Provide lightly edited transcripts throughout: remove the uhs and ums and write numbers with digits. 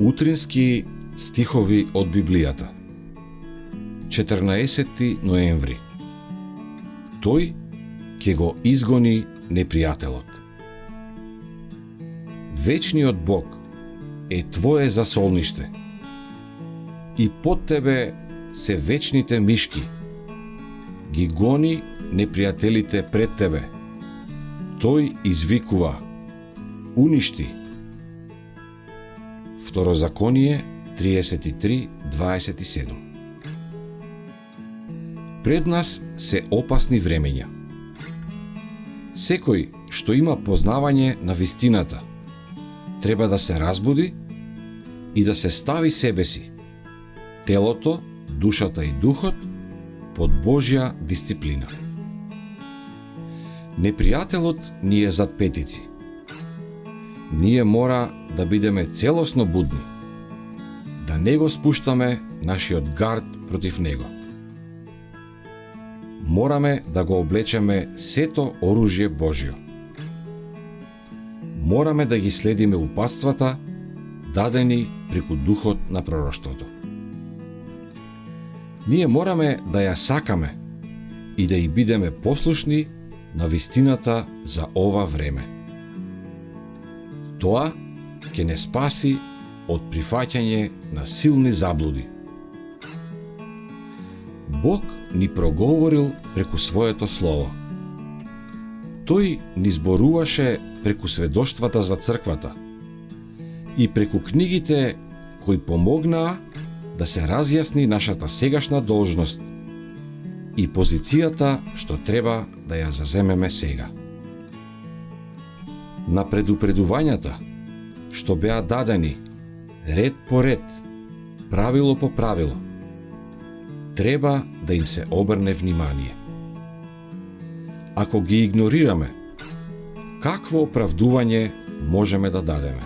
Утрински стихови од Библијата. 14 ноември. Тој ќе го изгони непријателот. Вечниот Бог е твое засолниште и под тебе се вечните мишки. Ги гони непријателите пред тебе. Тој извикува: уништи. Второзаконие 33:27. Пред нас се опасни времења. Секој што има познавање на вистината треба да се разбуди и да се стави себе си, телото, душата и духот под Божја дисциплина. Непријателот ни е зад петици. Ние мора да бидеме целосно будни, да не го спуштаме нашиот гард против него. Мораме да го облечеме сето оружје Божјо. Мораме да ги следиме упатствата, дадени преку духот на пророштвото. Ние мораме да ја сакаме и да ја бидеме послушни на вистината за ова време. Тоа ќе не спаси од прифаќање на силни заблуди. Бог ни проговорил преку своето слово. Тој ни зборуваше преку сведоштвата за црквата и преку книгите кои помогнаа да се разјасни нашата сегашна должност и позицијата што треба да ја заземеме сега. На предупредувањата што беа дадени ред по ред, правило по правило, треба да им се обрне внимание. Ако ги игнорираме, какво оправдување можеме да дадеме?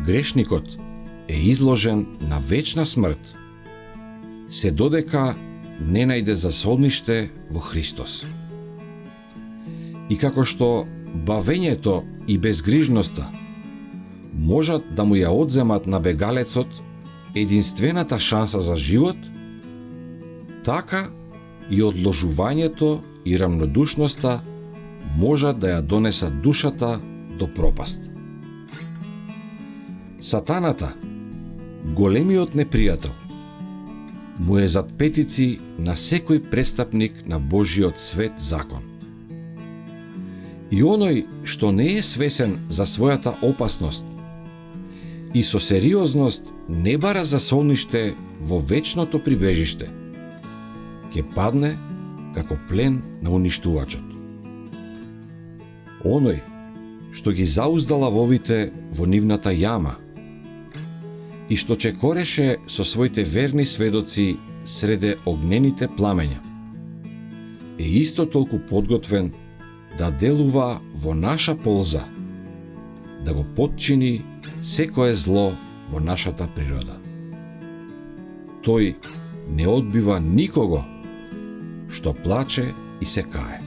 Грешникот е изложен на вечна смрт, се додека не најде засолниште во Христос. И како што бавењето и безгрижноста можат да му ја одземат на бегалецот единствената шанса за живот, така и одложувањето и рамнодушноста можат да ја донесат душата до пропаст. Сатаната, големиот непријател, му е зад петици на секој престапник на Божиот свет закон. И оној што не е свесен за својата опасност и со сериозност не бара засолниште во вечното прибежиште, ќе падне како плен на уништувачот. Оној што ги зауздал лавовите во нивната јама и што чекореше со своите верни сведоци среде огнените пламења, е исто толку подготвен да делува во наша полза, да го потчини секое зло во нашата природа. Тој не одбива никого што плаче и се кае.